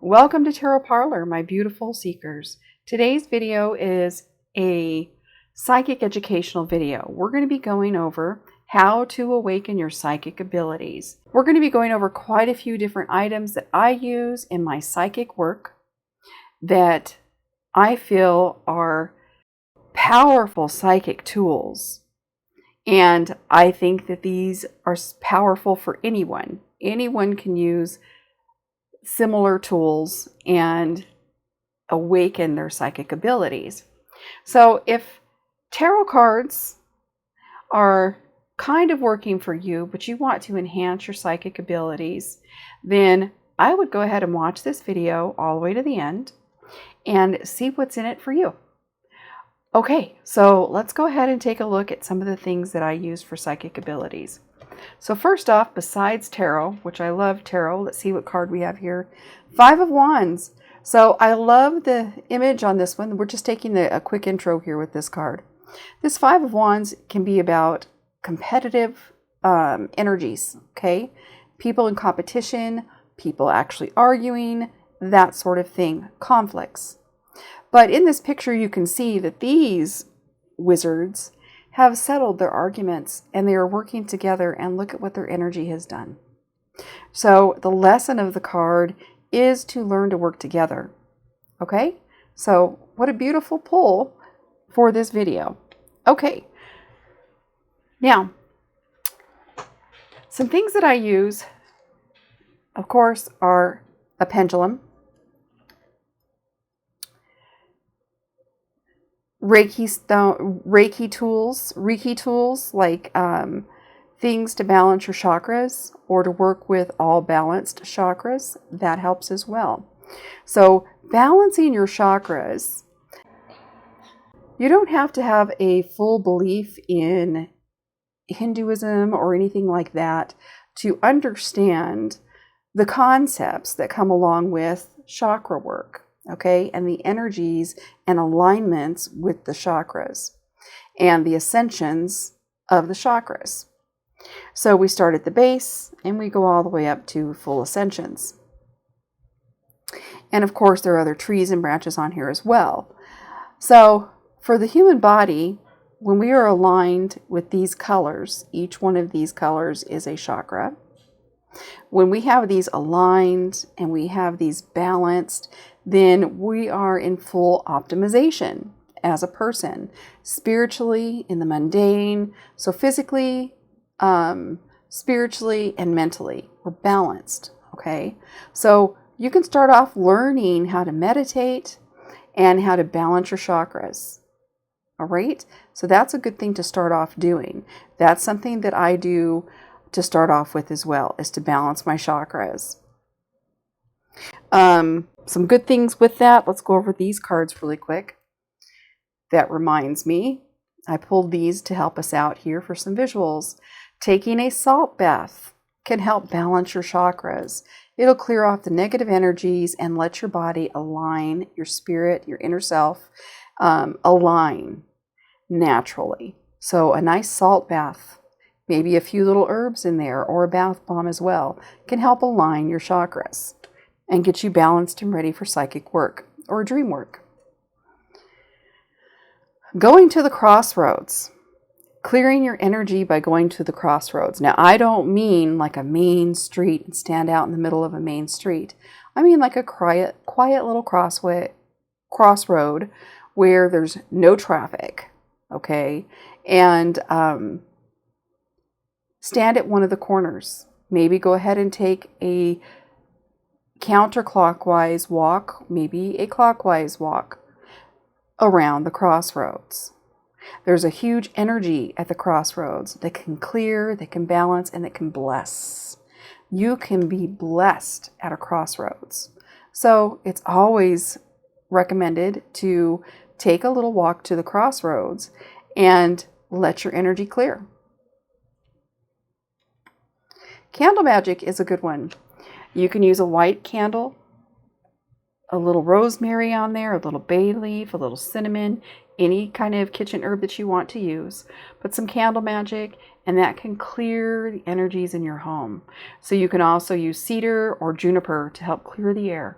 Welcome to Tarot Parlor, my beautiful seekers. Today's video is a psychic educational video. We're going to be going over how to awaken your psychic abilities. We're going to be going over quite a few different items that I use in my psychic work that I feel are powerful psychic tools. And I think that these are powerful for anyone. Anyone can use similar tools and awaken their psychic abilities. So if tarot cards are kind of working for you, but you want to enhance your psychic abilities, then I would go ahead and watch this video all the way to the end and see what's in it for you. Okay, so let's go ahead and take a look at some of the things that I use for psychic abilities. So first off, besides tarot, which I love tarot, let's see what card we have here. 5 of Wands. So I love the image on this one. We're just taking a quick intro here with this card. This 5 of Wands can be about competitive energies, okay? People in competition, people actually arguing, that sort of thing, conflicts. But in this picture, you can see that these wizards have settled their arguments and they are working together, and look at what their energy has done. So the lesson of the card is to learn to work together. Okay, so what a beautiful pull for this video. Okay, now some things that I use, of course, are a pendulum, Reiki tools like things to balance your chakras or to work with all balanced chakras. That helps as well. So balancing your chakras, you don't have to have a full belief in Hinduism or anything like that to understand the concepts that come along with chakra work. Okay, and the energies and alignments with the chakras and the ascensions of the chakras. So we start at the base and we go all the way up to full ascensions. And of course, there are other trees and branches on here as well. So for the human body, when we are aligned with these colors, each one of these colors is a chakra. When we have these aligned and we have these balanced, then we are in full optimization as a person, spiritually, in the mundane. So physically, spiritually, and mentally, we're balanced, okay? So you can start off learning how to meditate and how to balance your chakras, all right? So that's a good thing to start off doing. That's something that I do to start off with as well, is to balance my chakras. Some good things with that. Let's go over these cards really quick. That reminds me, I pulled these to help us out here for some visuals. Taking a salt bath can help balance your chakras. It'll clear off the negative energies and let your body align, your spirit, your inner self, align naturally. So a nice salt bath, maybe a few little herbs in there or a bath bomb as well, can help align your chakras and get you balanced and ready for psychic work or dream work. Going to the crossroads. Clearing your energy by going to the crossroads. Now, I don't mean like a main street and stand out in the middle of a main street. I mean like a quiet little crossroad where there's no traffic, okay? And stand at one of the corners. Maybe go ahead and take a counterclockwise walk, maybe a clockwise walk around the crossroads. There's a huge energy at the crossroads that can clear, that can balance, and that can bless. You can be blessed at a crossroads. So it's always recommended to take a little walk to the crossroads and let your energy clear. Candle magic is a good one. You can use a white candle, a little rosemary on there, a little bay leaf, a little cinnamon, any kind of kitchen herb that you want to use. Put some candle magic, and that can clear the energies in your home. So you can also use cedar or juniper to help clear the air.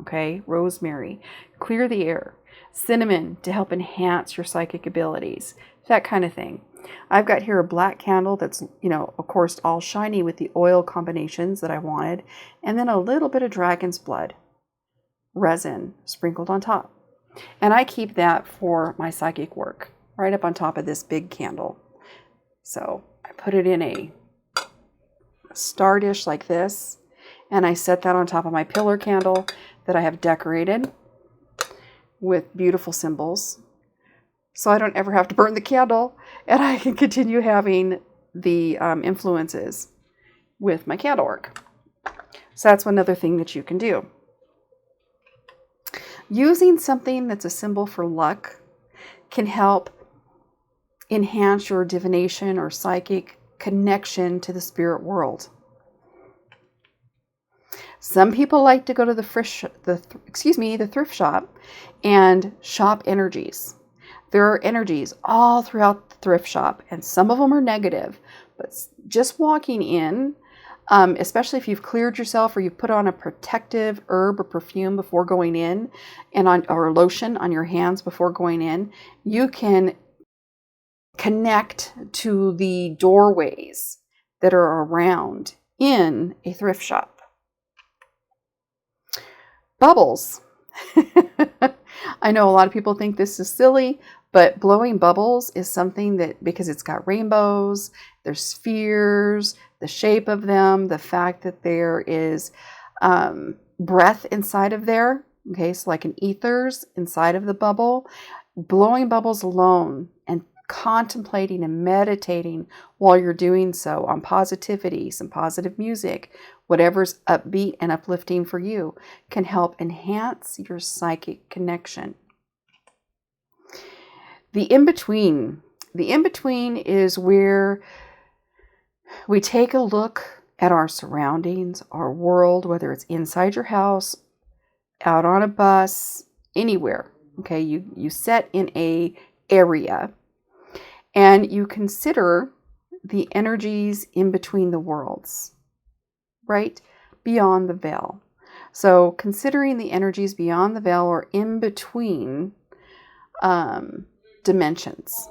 okay? Rosemary, clear the air. Cinnamon to help enhance your psychic abilities, that kind of thing. I've got here a black candle that's, of course, all shiny with the oil combinations that I wanted, and then a little bit of dragon's blood resin sprinkled on top. And I keep that for my psychic work, right up on top of this big candle. So I put it in a star dish like this, and I set that on top of my pillar candle that I have decorated with beautiful symbols, so I don't ever have to burn the candle, and I can continue having the influences with my candle work. So that's another thing that you can do. Using something that's a symbol for luck can help enhance your divination or psychic connection to the spirit world. Some people like to go to the thrift shop and shop energies. There are energies all throughout the thrift shop, and some of them are negative, but just walking in, especially if you've cleared yourself or you've put on a protective herb or perfume before going in, or lotion on your hands before going in, you can connect to the doorways that are around in a thrift shop. Bubbles. I know a lot of people think this is silly, but blowing bubbles is something that, because it's got rainbows, there's spheres, the shape of them, the fact that there is breath inside of there, okay, so like an ethers inside of the bubble. Blowing bubbles alone and contemplating and meditating while you're doing so on positivity, some positive music, whatever's upbeat and uplifting for you, can help enhance your psychic connection. The in-between. The in-between is where we take a look at our surroundings, our world, whether it's inside your house, out on a bus, anywhere. Okay, you set in a area and you consider the energies in between the worlds, right? Beyond the veil. So considering the energies beyond the veil or in between dimensions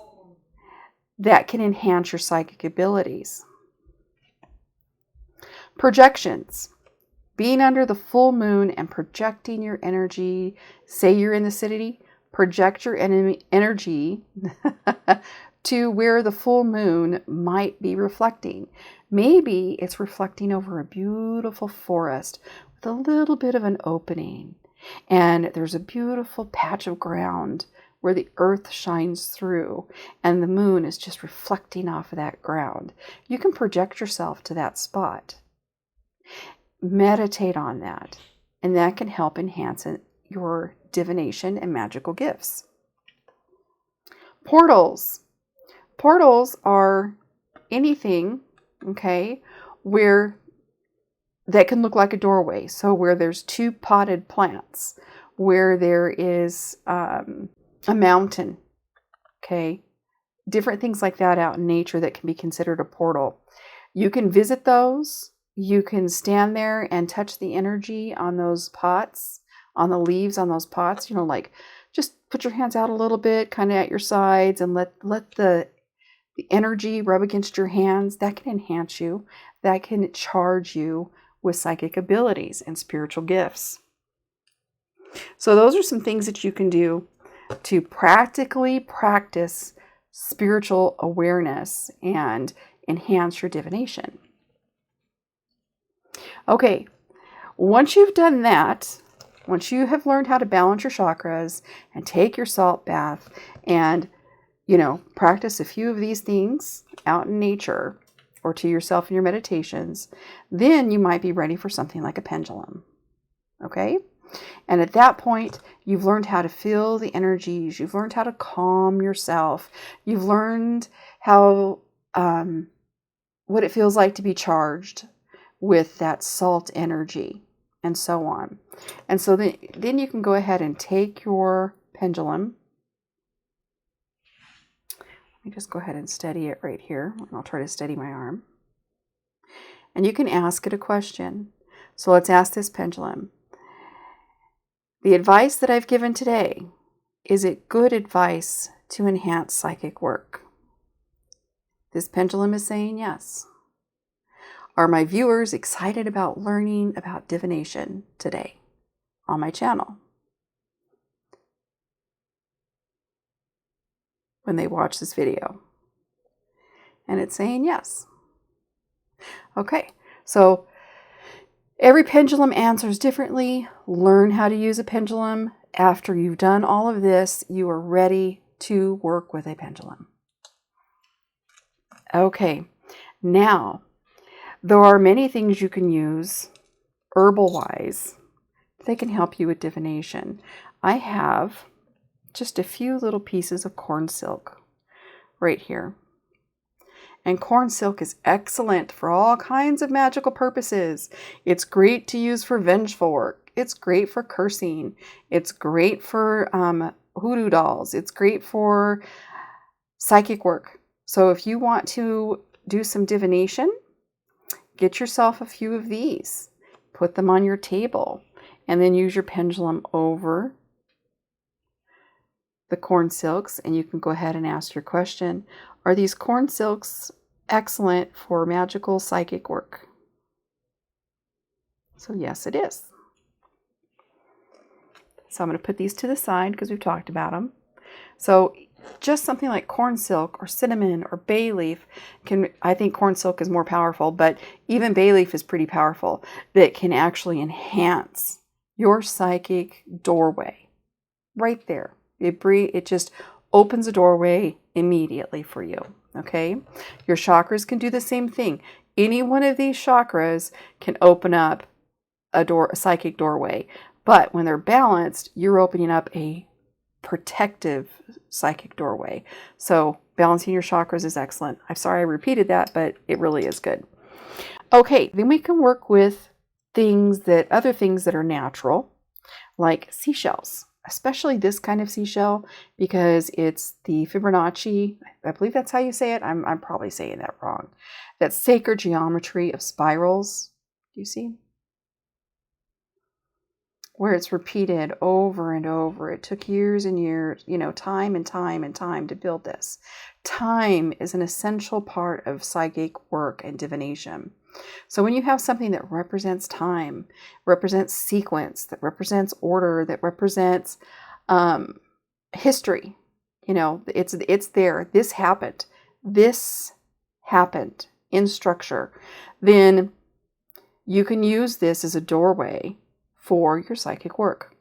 that can enhance your psychic abilities. Projections. Being under the full moon and projecting your energy. Say you're in the city, project your energy to where the full moon might be reflecting. Maybe it's reflecting over a beautiful forest with a little bit of an opening. And there's a beautiful patch of ground where the earth shines through and the moon is just reflecting off of that ground. You can project yourself to that spot. Meditate on that, and that can help enhance your divination and magical gifts. Portals. Portals are anything, okay, where that can look like a doorway. So where there's two potted plants, where there is a mountain, okay, different things like that out in nature that can be considered a portal. You can visit those. You can stand there and touch the energy on those pots, on the leaves on those pots, like just put your hands out a little bit, kind of at your sides, and let the energy rub against your hands. That can enhance you. That can charge you with psychic abilities and spiritual gifts. So those are some things that you can do to practically practice spiritual awareness and enhance your divination. Okay, once you've done that, once you have learned how to balance your chakras and take your salt bath and, practice a few of these things out in nature or to yourself in your meditations, then you might be ready for something like a pendulum. Okay? And at that point, you've learned how to feel the energies. You've learned how to calm yourself. You've learned how, what it feels like to be charged with that salt energy and so on. And so then you can go ahead and take your pendulum. Let me just go ahead and steady it right here. And I'll try to steady my arm. And you can ask it a question. So let's ask this pendulum. The advice that I've given today, is it good advice to enhance psychic work? This pendulum is saying yes. Are my viewers excited about learning about divination today on my channel? When they watch this video? And it's saying yes. Okay, so every pendulum answers differently. Learn how to use a pendulum. After you've done all of this, you are ready to work with a pendulum. Okay, now there are many things you can use herbal-wise. They can help you with divination. I have just a few little pieces of corn silk right here. And corn silk is excellent for all kinds of magical purposes. It's great to use for vengeful work. It's great for cursing. It's great for hoodoo dolls. It's great for psychic work. So if you want to do some divination, get yourself a few of these. Put them on your table. And then use your pendulum over the corn silks. And you can go ahead and ask your question. Are these corn silks excellent for magical psychic work? So yes, it is. So I'm going to put these to the side because we've talked about them. So just something like corn silk or cinnamon or bay leaf I think corn silk is more powerful, but even bay leaf is pretty powerful, that can actually enhance your psychic doorway. Right there. It just opens a doorway immediately for you. Okay? Your chakras can do the same thing. Any one of these chakras can open up a psychic doorway. But when they're balanced, you're opening up a protective psychic doorway. So balancing your chakras is excellent. I'm sorry I repeated that, but it really is good. Okay, then we can work with other things that are natural, like seashells, especially this kind of seashell, because it's the Fibonacci, I believe that's how you say it. I'm probably saying that wrong. That sacred geometry of spirals. Do you see? Where it's repeated over and over. It took years and years, time and time and time to build this. Time is an essential part of psychic work and divination. So when you have something that represents time, represents sequence, that represents order, that represents history, it's there. This happened. This happened in structure. Then you can use this as a doorway for your psychic work.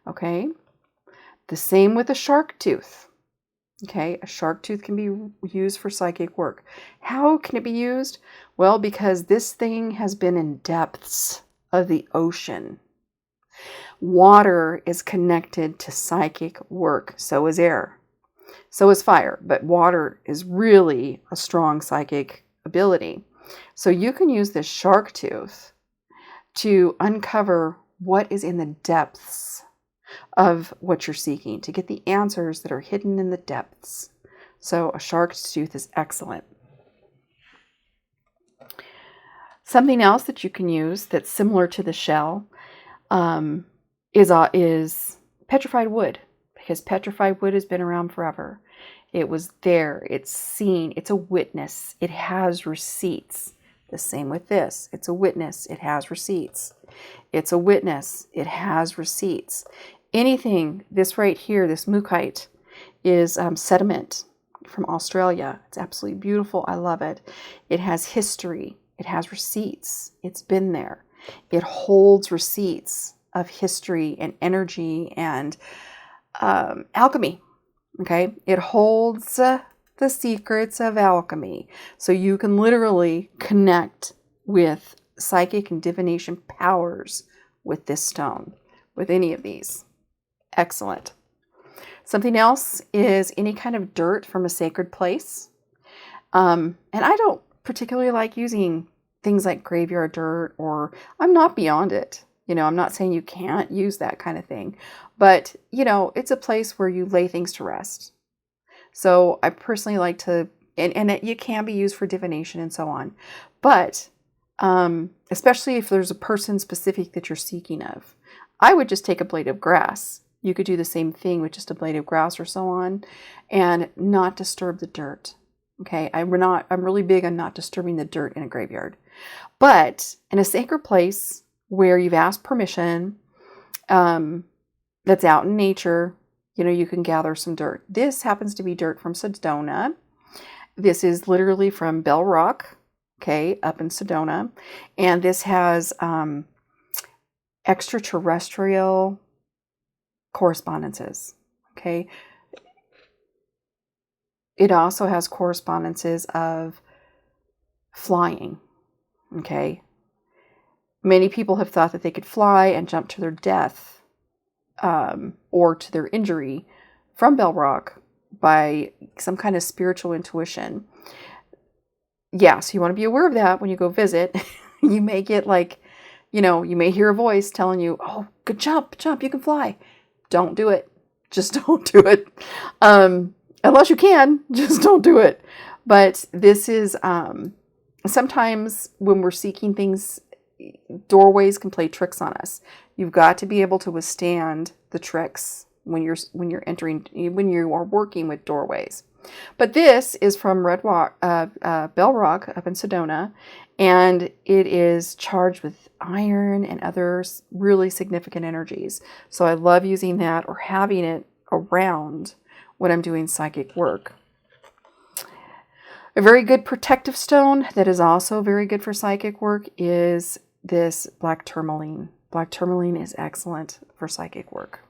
Okay? The same with a shark tooth. Okay? A shark tooth can be used for psychic work. How can it be used? Well, because this thing has been in depths of the ocean. Water is connected to psychic work. So is air. So is fire. But water is really a strong psychic ability. So you can use this shark tooth to uncover what is in the depths of what you're seeking, to get the answers that are hidden in the depths. So a shark's tooth is excellent. Something else that you can use that's similar to the shell is petrified wood, because petrified wood has been around forever. It was there. It's seen. It's a witness. It has receipts. The same with this. It's a witness. It has receipts. It's a witness. It has receipts. Anything, this right here, this mookaite, is sediment from Australia. It's absolutely beautiful. I love it. It has history. It has receipts. It's been there. It holds receipts of history and energy and alchemy. Okay? It holds the secrets of alchemy. So you can literally connect with psychic and divination powers with this stone, with any of these. Excellent. Something else is any kind of dirt from a sacred place. And I don't particularly like using things like graveyard dirt, or I'm not beyond it. I'm not saying you can't use that kind of thing, but it's a place where you lay things to rest. So I personally like to, and it can be used for divination and so on, but especially if there's a person specific that you're seeking of. I would just take a blade of grass. You could do the same thing with just a blade of grass or so on, and not disturb the dirt. Okay, I'm really big on not disturbing the dirt in a graveyard. But in a sacred place where you've asked permission, that's out in nature, you can gather some dirt. This happens to be dirt from Sedona. This is literally from Bell Rock, okay, up in Sedona. And this has extraterrestrial correspondences, okay? It also has correspondences of flying, okay? Many people have thought that they could fly and jump to their death or to their injury from Bell Rock by some kind of spiritual intuition. Yes, you want to be aware of that when you go visit. You may get you may hear a voice telling you, oh, good jump, you can fly. Don't do it. Just don't do it. Unless you can, just don't do it. But this is, sometimes when we're seeking things, doorways can play tricks on us. You've got to be able to withstand the tricks when you are working with doorways. But this is from Bell Rock up in Sedona, and it is charged with iron and other really significant energies. So I love using that or having it around when I'm doing psychic work. A very good protective stone that is also very good for psychic work is this black tourmaline. Black tourmaline is excellent for psychic work.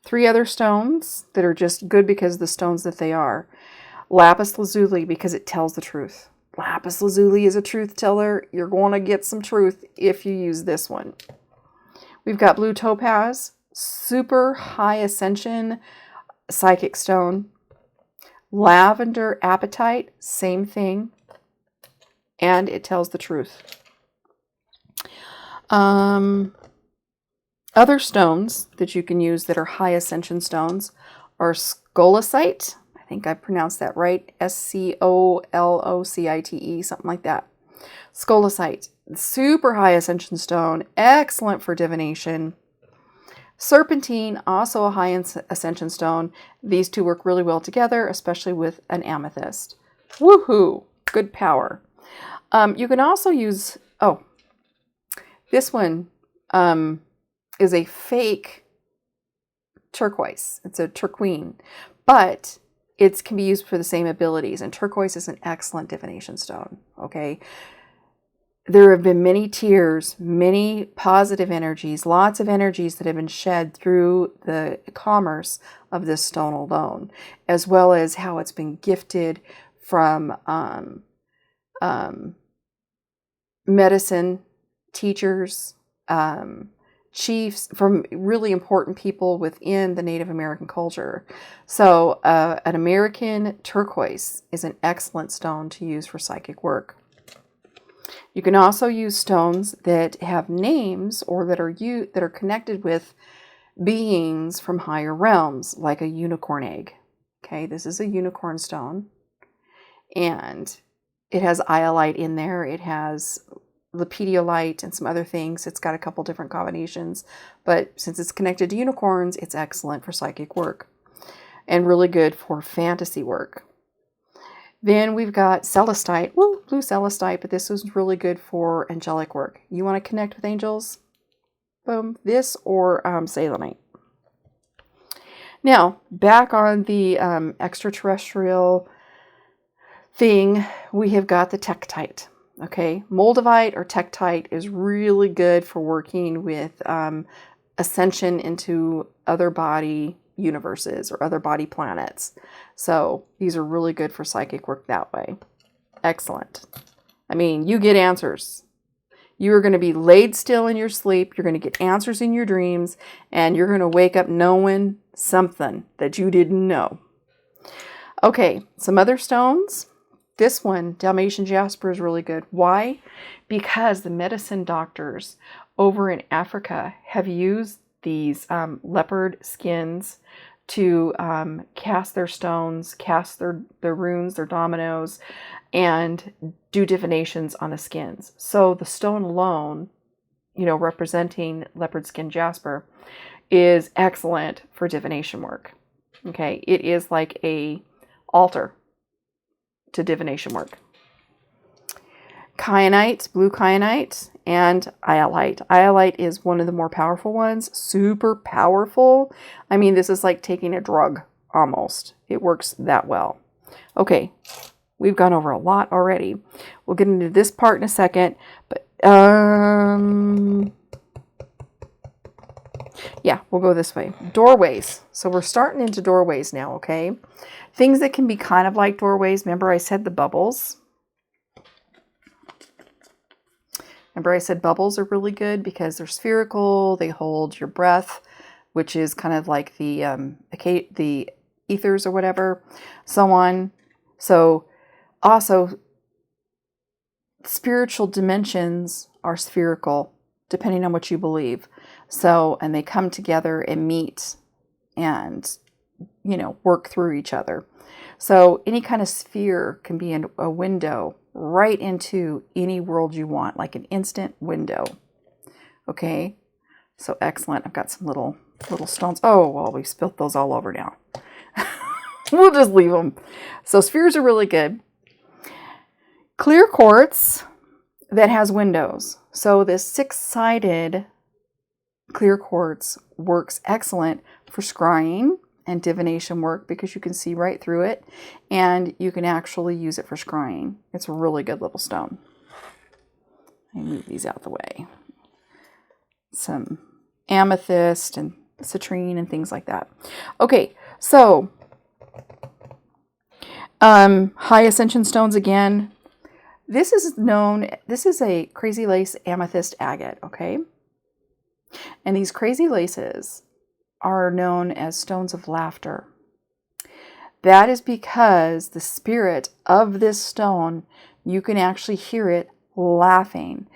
3 other stones that are just good because of the stones that they are. Lapis lazuli, because it tells the truth. Lapis lazuli is a truth teller. You're going to get some truth if you use this one. We've got blue topaz, super high ascension psychic stone. Lavender apatite, same thing. And it tells the truth. Other stones that you can use that are high ascension stones are scolocite. I think I pronounced that right. Scolocite, something like that. Scolocite, super high ascension stone, excellent for divination. Serpentine, also a high ascension stone. These two work really well together, especially with an amethyst. Woohoo! Good power. You can also use, this one is a fake turquoise. It's a turquoise, but it can be used for the same abilities. And turquoise is an excellent divination stone, okay? There have been many tears, many positive energies, lots of energies that have been shed through the commerce of this stone alone, as well as how it's been gifted from medicine teachers, chiefs, from really important people within the Native American culture. So an American turquoise is an excellent stone to use for psychic work. You can also use stones that have names or that are connected with beings from higher realms, like a unicorn egg. Okay, this is a unicorn stone, and it has iolite in there. It has lepidolite and some other things. It's got a couple different combinations, but since it's connected to unicorns, it's excellent for psychic work and really good for fantasy work. Then we've got celestite, blue celestite, but this was really good for angelic work. You want to connect with angels? Boom, this or selenite. Now, back on the extraterrestrial thing, we have got the tektite. Okay, moldavite or tektite is really good for working with ascension into other body universes or other body planets. So these are really good for psychic work that way. Excellent. I mean, you get answers. You are going to be laid still in your sleep. You're going to get answers in your dreams, and you're going to wake up knowing something that you didn't know. Okay, some other stones. This one, Dalmatian jasper, is really good. Why? Because the medicine doctors over in Africa have used these leopard skins to cast their stones, cast their runes, their dominoes, and do divinations on the skins. So the stone alone, you know, representing leopard skin jasper, is excellent for divination work. Okay, it is like a altar to divination work. Kyanite, blue kyanite, and iolite. Iolite is one of the more powerful ones. Super powerful. I mean, this is like taking a drug almost. It works that well. Okay, we've gone over a lot already. We'll get into this part in a second, but yeah, we'll go this way. Doorways. So we're starting into doorways now, okay? Things that can be kind of like doorways. Remember I said the bubbles? Remember I said bubbles are really good because they're spherical. They hold your breath, which is kind of like the ethers or whatever, so on. So also, spiritual dimensions are spherical, depending on what you believe. So, and they come together and meet and, you know, work through each other. So any kind of sphere can be a window right into any world you want, like an instant window. Okay, so excellent. I've got some little stones. Oh, well, we spilled those all over now. We'll just leave them. So spheres are really good. Clear quartz that has windows. So this 6-sided clear quartz works excellent for scrying and divination work because you can see right through it, and you can actually use it for scrying. It's a really good little stone. Let me move these out of the way. Some amethyst and citrine and things like that. Okay, so high ascension stones again. This is a crazy lace amethyst agate, okay? And these crazy laces are known as stones of laughter. That is because the spirit of this stone, you can actually hear it laughing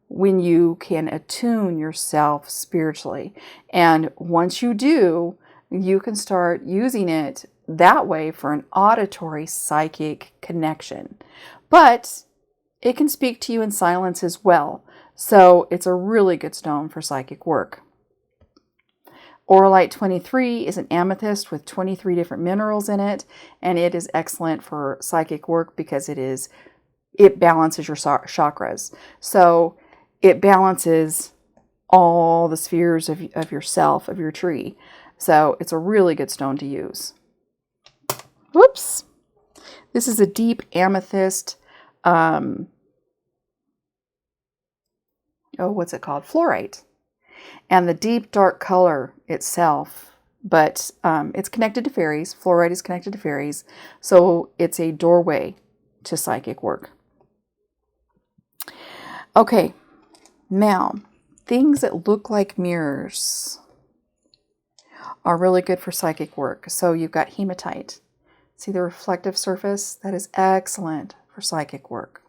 when you can attune yourself spiritually. And once you do, you can start using it that way for an auditory psychic connection. But it can speak to you in silence as well. So it's a really good stone for psychic work. Auralite 23 is an amethyst with 23 different minerals in it, and it is excellent for psychic work because it balances your chakras. So it balances all the spheres of yourself, of your tree. So it's a really good stone to use. Whoops. This is a deep amethyst. What's it called? Fluorite. And the deep dark color itself, but it's connected to fairies. Fluorite is connected to fairies. So it's a doorway to psychic work. Okay, now things that look like mirrors are really good for psychic work. So you've got hematite. See the reflective surface? That is excellent for psychic work.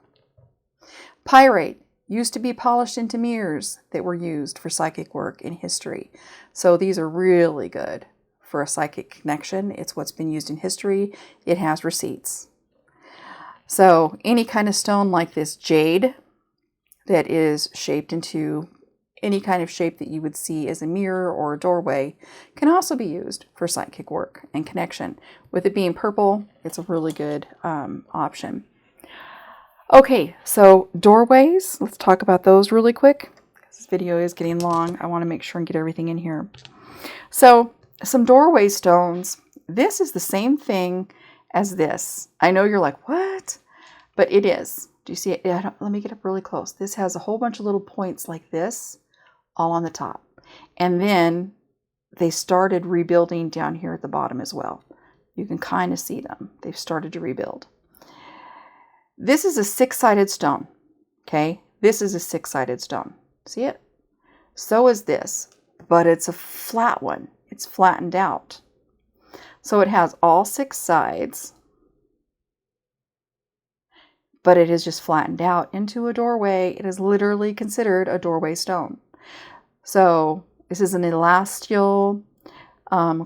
Pyrite used to be polished into mirrors that were used for psychic work in history. So these are really good for a psychic connection. It's what's been used in history. It has receipts. So any kind of stone like this jade that is shaped into any kind of shape that you would see as a mirror or a doorway can also be used for psychic work and connection. With it being purple, it's a really good option. Okay, so doorways, let's talk about those really quick. This video is getting long. I want to make sure and get everything in here. So some doorway stones. This is the same thing as this. I know you're like, what? But it is. Do you see it? Let me get up really close. This has a whole bunch of little points like this all on the top. And then they started rebuilding down here at the bottom as well. You can kind of see them. They've started to rebuild. This is a 6-sided stone, okay? This is a 6-sided stone. See it? So is this, but it's a flat one. It's flattened out. So it has all 6 sides, but it is just flattened out into a doorway. It is literally considered a doorway stone. So this is an elastio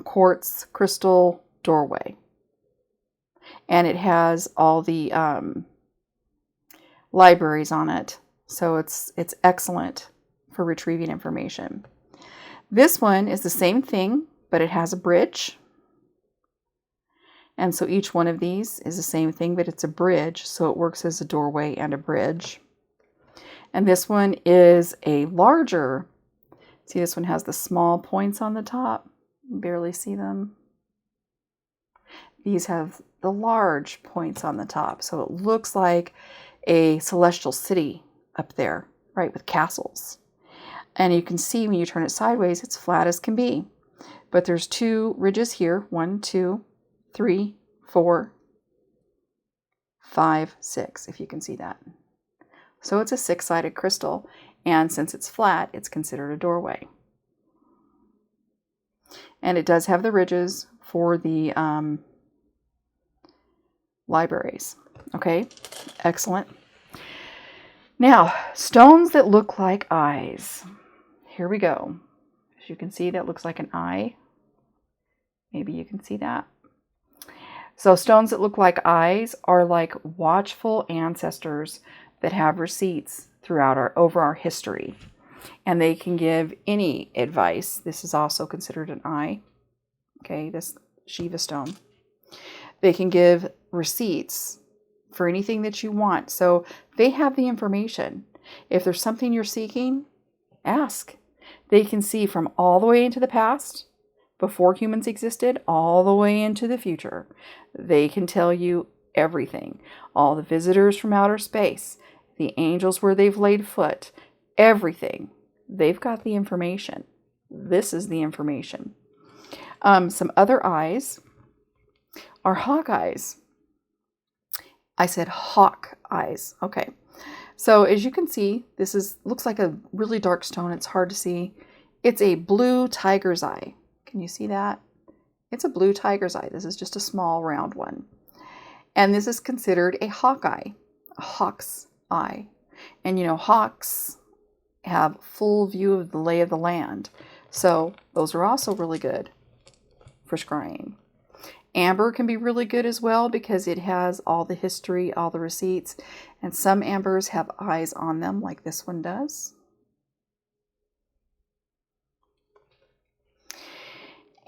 quartz crystal doorway. And it has all the libraries on it. So it's excellent for retrieving information. This one is the same thing, but it has a bridge. And so each one of these is the same thing, but it's a bridge. So it works as a doorway and a bridge. And this one is a larger. See, this one has the small points on the top. You barely see them. These have the large points on the top. So it looks like a celestial city up there, right, with castles. And you can see when you turn it sideways, it's flat as can be. But there's 2 ridges here. 1, 2, 3, 4, 5, 6, if you can see that. So it's a 6-sided crystal. And since it's flat, it's considered a doorway. And it does have the ridges for the libraries. Okay, excellent. Now, stones that look like eyes. Here we go. As you can see, that looks like an eye. Maybe you can see that. So stones that look like eyes are like watchful ancestors that have receipts throughout over our history. And they can give any advice. This is also considered an eye. Okay, this Shiva stone. They can give receipts for anything that you want. So they have the information. If there's something you're seeking, ask. They can see from all the way into the past, before humans existed, all the way into the future. They can tell you everything. All the visitors from outer space, the angels where they've laid foot, everything. They've got the information. This is the information. Some other eyes are hawk eyes. I said hawk eyes. Okay. So as you can see, this looks like a really dark stone. It's hard to see. It's a blue tiger's eye. Can you see that? It's a blue tiger's eye. This is just a small round one. And this is considered a hawk eye, a hawk's eye. And you know, hawks have full view of the lay of the land. So those are also really good for scrying. Amber can be really good as well because it has all the history, all the receipts. And some ambers have eyes on them like this one does.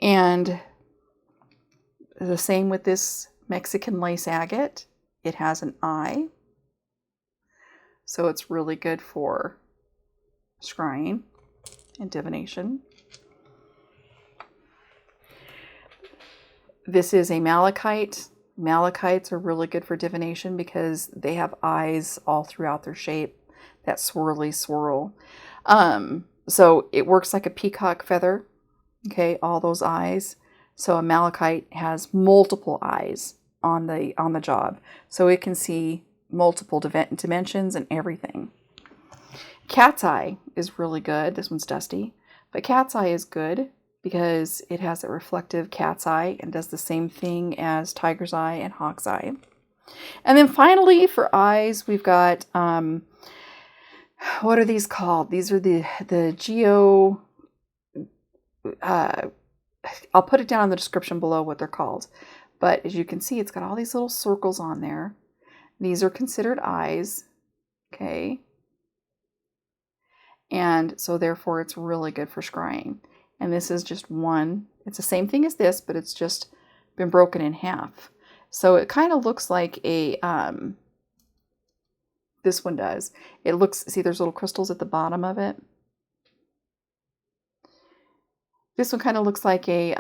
And the same with this Mexican lace agate. It has an eye. So it's really good for scrying and divination. This is a malachite. Malachites are really good for divination because they have eyes all throughout their shape, that swirly swirl. So it works like a peacock feather. Okay, all those eyes. So a malachite has multiple eyes on the job. So it can see multiple dimensions and everything. Cat's eye is really good. This one's dusty. But cat's eye is good because it has a reflective cat's eye and does the same thing as tiger's eye and hawk's eye. And then finally for eyes, we've got, what are these called? These are the geo... I'll put it down in the description below what they're called. But as you can see, it's got all these little circles on there. These are considered eyes. Okay. And so therefore it's really good for scrying. And this is just one. It's the same thing as this, but it's just been broken in half. So it kind of looks like a, this one does. It looks, see there's little crystals at the bottom of it. This one kind of looks like a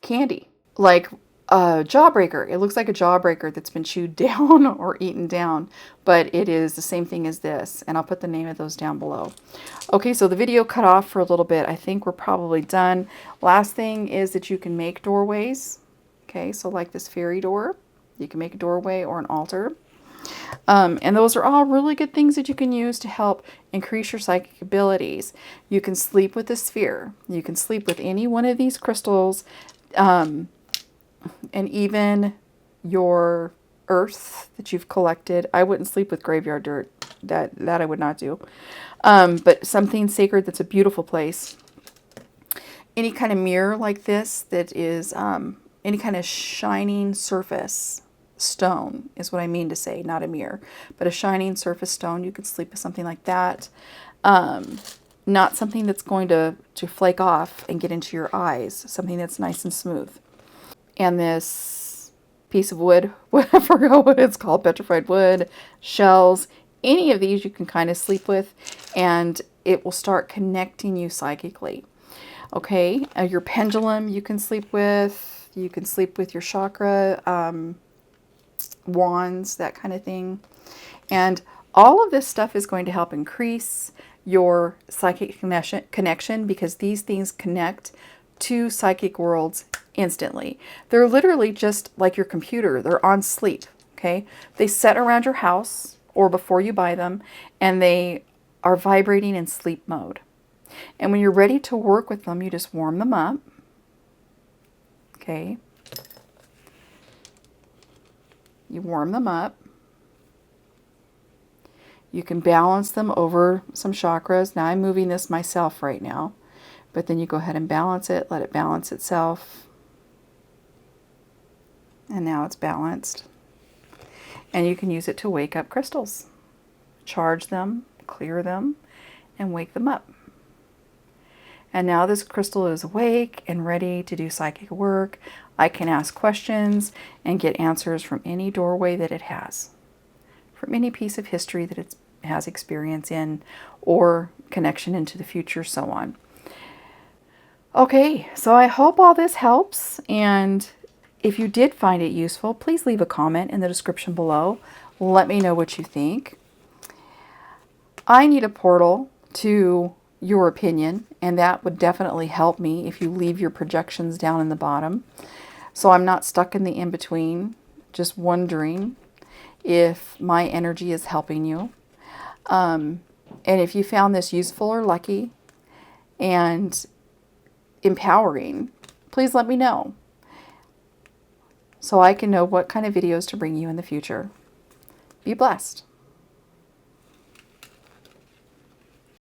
candy, like a jawbreaker. It looks like a jawbreaker that's been chewed down or eaten down, but it is the same thing as this. And I'll put the name of those down below. Okay, so the video cut off for a little bit. I think we're probably done. Last thing is that you can make doorways. Okay, so like this fairy door, you can make a doorway or an altar. And those are all really good things that you can use to help increase your psychic abilities. You can sleep with a sphere. You can sleep with any one of these crystals, and even your earth that you've collected. I wouldn't sleep with graveyard dirt. That I would not do. But something sacred that's a beautiful place. any kind of mirror like this that is any kind of shining surface stone is what I mean to say, not a mirror, but a shining surface stone. You could sleep with something like that. Not something that's going to flake off and get into your eyes, something that's nice and smooth. And this piece of wood, I forgot what it's called, petrified wood, shells, any of these you can kind of sleep with, and it will start connecting you psychically. Okay, your pendulum you can sleep with. You can sleep with your chakra, wands, that kind of thing. And all of this stuff is going to help increase your psychic connection because these things connect to psychic worlds instantly. They're literally just like your computer. They're on sleep, okay? They set around your house or before you buy them, and they are vibrating in sleep mode. And when you're ready to work with them, you just warm them up. Okay. You warm them up. You can balance them over some chakras. Now I'm moving this myself right now. But then you go ahead and balance it. Let it balance itself. And now it's balanced. And you can use it to wake up crystals. Charge them, clear them, and wake them up. And now this crystal is awake and ready to do psychic work. I can ask questions and get answers from any doorway that it has, from any piece of history that it has experience in or connection into the future, so on. Okay, so I hope all this helps, and if you did find it useful, please leave a comment in the description below. Let me know what you think. I need a portal to your opinion, and that would definitely help me if you leave your projections down in the bottom, so I'm not stuck in the in-between just wondering if my energy is helping you. And if you found this useful or lucky and empowering, please let me know so I can know what kind of videos to bring you in the future. Be blessed.